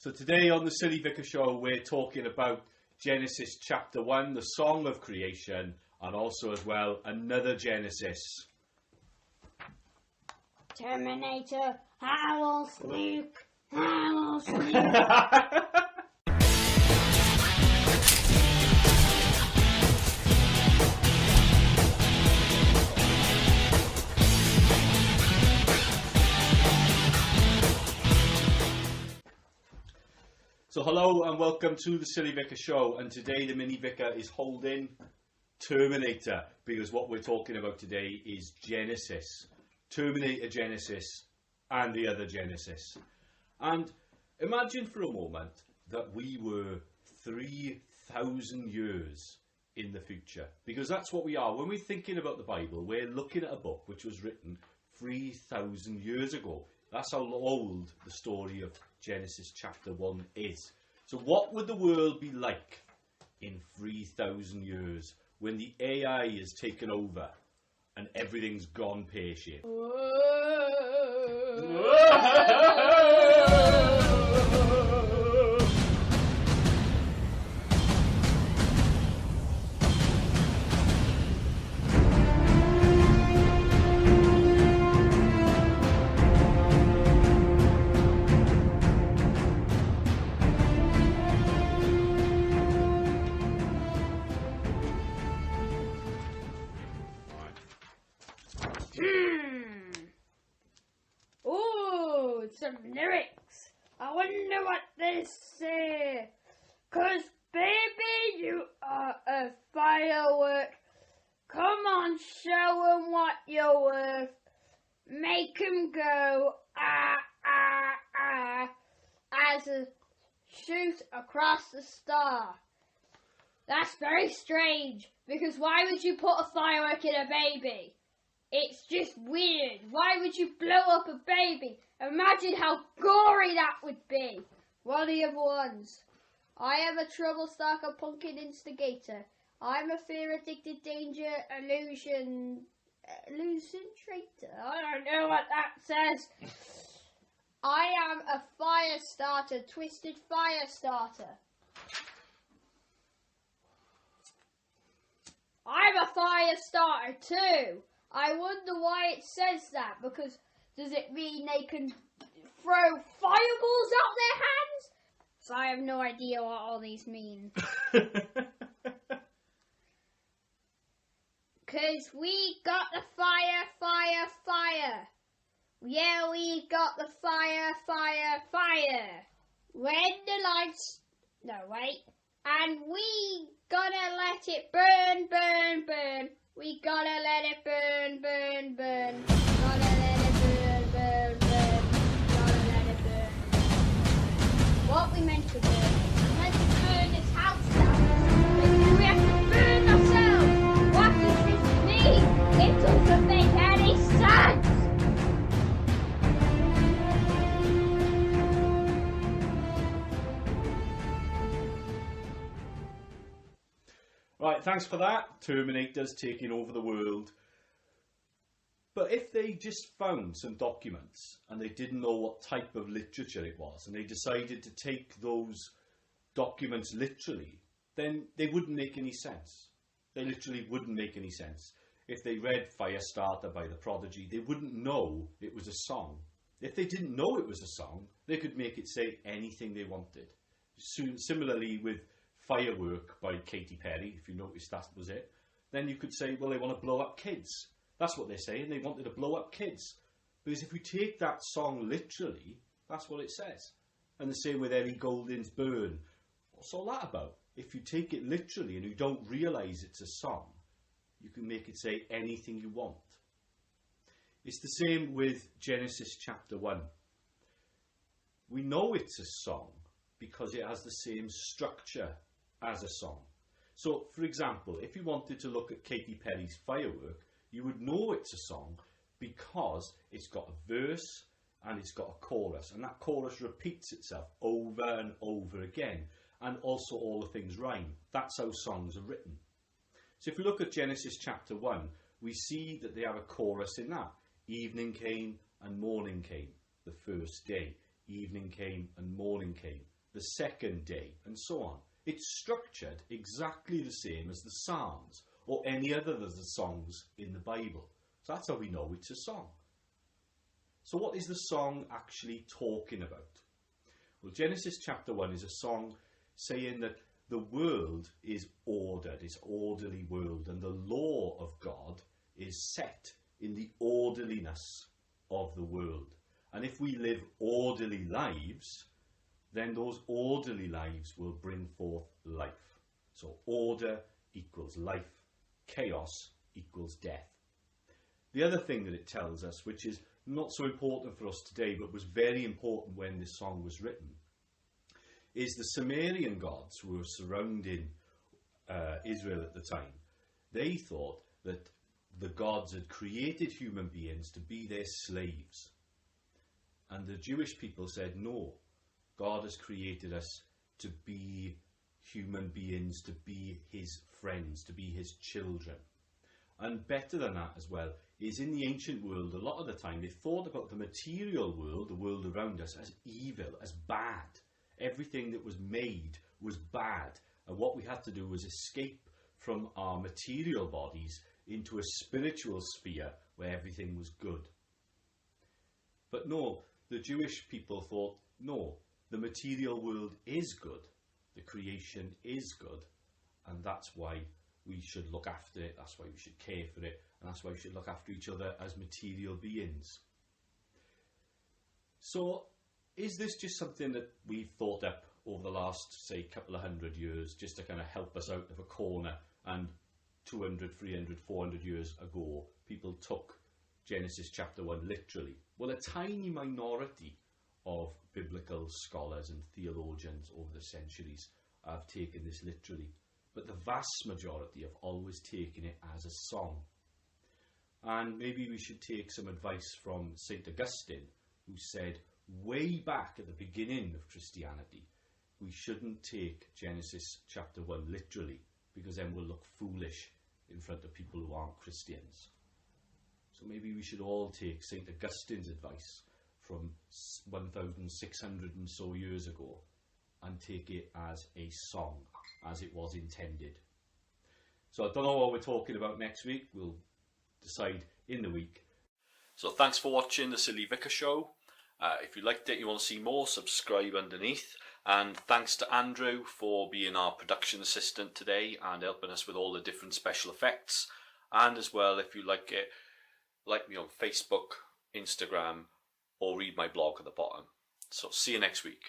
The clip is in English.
So today on the Silly Vicar Show, we're talking about Genesis chapter 1, the song of creation, and also as well another Genesis. Terminator, I will sneak, I will sneak. So hello and welcome to the Silly Vicar Show, and today the Mini Vicar is holding Terminator, because what we're talking about today is Genesis. Terminator Genesis and the other Genesis. And imagine for a moment that we were 3,000 years in the future, because that's what we are. When we're thinking about the Bible, we're looking at a book which was written 3,000 years ago. That's how old the story of Genesis chapter 1 is. So what would the world be like in 3,000 years when the AI is taken over and everything's gone pear-shaped? Ooh, some lyrics. I wonder what they say. 'Cause baby, you are a firework. Come on, show 'em what you're worth. Make 'em go, ah, ah, ah, as a shoot across the star. That's very strange, because why would you put a firework in a baby? It's just weird. Why would you blow up a baby? Imagine how gory that would be. What are the other ones? I am a troublestalker, pumpkin instigator. I'm a fear-addicted danger illusion traitor. I don't know what that says. I am a fire starter, twisted fire starter. I'm a fire starter too. I wonder why it says that, because does it mean they can throw fireballs out their hands? So I have no idea what all these mean. 'Cause we got the fire, fire, fire. Yeah, we got the fire, fire, fire. When the lights... No, wait. And we gotta let it burn, burn, burn. We gotta let it burn, burn, burn. Gotta let it burn, burn, burn. Gotta let it burn. What we meant to burn? We meant to burn this house down. But we have to burn ourselves. What does this mean? It doesn't make any sense. Right, thanks for that. Terminators taking over the world. But if they just found some documents and they didn't know what type of literature it was, and they decided to take those documents literally, then they wouldn't make any sense. They literally wouldn't make any sense. If they read Firestarter by The Prodigy, they wouldn't know it was a song. If they didn't know it was a song, they could make it say anything they wanted. Similarly with Firework by Katy Perry, if you noticed that was it, then you could say, well, they want to blow up kids. That's what they're saying, they wanted to blow up kids. Because if we take that song literally, that's what it says. And the same with Ellie Goulding's Burn. What's all that about? If you take it literally and you don't realise it's a song, you can make it say anything you want. It's the same with Genesis chapter 1. We know it's a song because it has the same structure as a song. So, for example, if you wanted to look at Katy Perry's Firework, you would know it's a song because it's got a verse and it's got a chorus, and that chorus repeats itself over and over again, and also all the things rhyme. That's how songs are written. So if we look at Genesis chapter 1, we see that they have a chorus in that. Evening came and morning came, the first day. evening came and morning came, the second day, and so on. It's structured exactly the same as the Psalms or any other of the songs in the Bible. So that's how we know it's a song. So what is the song actually talking about? Well, Genesis chapter 1 is a song saying that the world is ordered, it's orderly world, and the law of God is set in the orderliness of the world. And if we live orderly lives, then those orderly lives will bring forth life. So order equals life, chaos equals death. The other thing that it tells us, which is not so important for us today, but was very important when this song was written, is the Sumerian gods who were surrounding Israel at the time. They thought that the gods had created human beings to be their slaves. And the Jewish people said, no, God has created us to be human beings, to be his friends, to be his children. And better than that as well is in the ancient world, a lot of the time they thought about the material world, the world around us, as evil, as bad. Everything that was made was bad. And what we had to do was escape from our material bodies into a spiritual sphere where everything was good. But no, the Jewish people thought, no, the material world is good. The creation is good. And that's why we should look after it. That's why we should care for it. And that's why we should look after each other as material beings. So, is this just something that we've thought up over the last, say, couple of 100 years, just to kind of help us out of a corner? And 200, 300, 400 years ago, people took Genesis chapter 1 literally. Well, a tiny minority of biblical scholars and theologians over the centuries have taken this literally. But the vast majority have always taken it as a song. And maybe we should take some advice from St. Augustine, who said way back at the beginning of Christianity, we shouldn't take Genesis chapter 1 literally, because then we'll look foolish in front of people who aren't Christians. So maybe we should all take St. Augustine's advice from 1,600 and so years ago and take it as a song, as it was intended. So I don't know what we're talking about next week. We'll decide in the week. So thanks for watching the Silly Vicar Show. If you liked it, you want to see more, subscribe underneath. And thanks to Andrew for being our production assistant today and helping us with all the different special effects. And as well, if you like it, like me on Facebook, Instagram, or read my blog at the bottom. So see you next week.